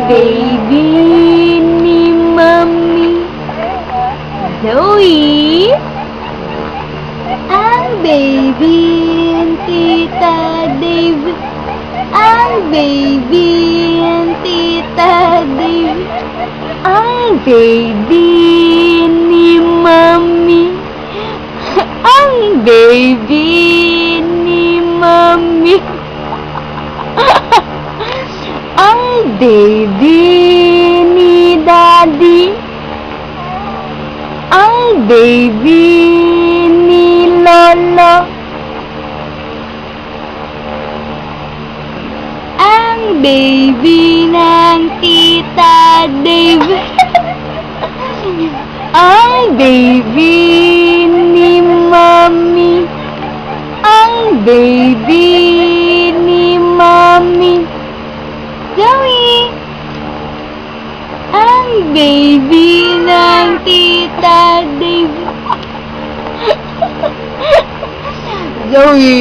baby ni Mami Zoe. Ang baby ni Tita Dave. Ang baby ni Tita Dave. Ang baby ni Mami. Ang baby ni Mami. Ang baby ni Daddy. Ang baby ni Lolo. Ang baby ng Tita Dave. Ang baby ni Mami. Ang baby ni Mami Zoe. Ang baby ng Tita Dave. Zoe.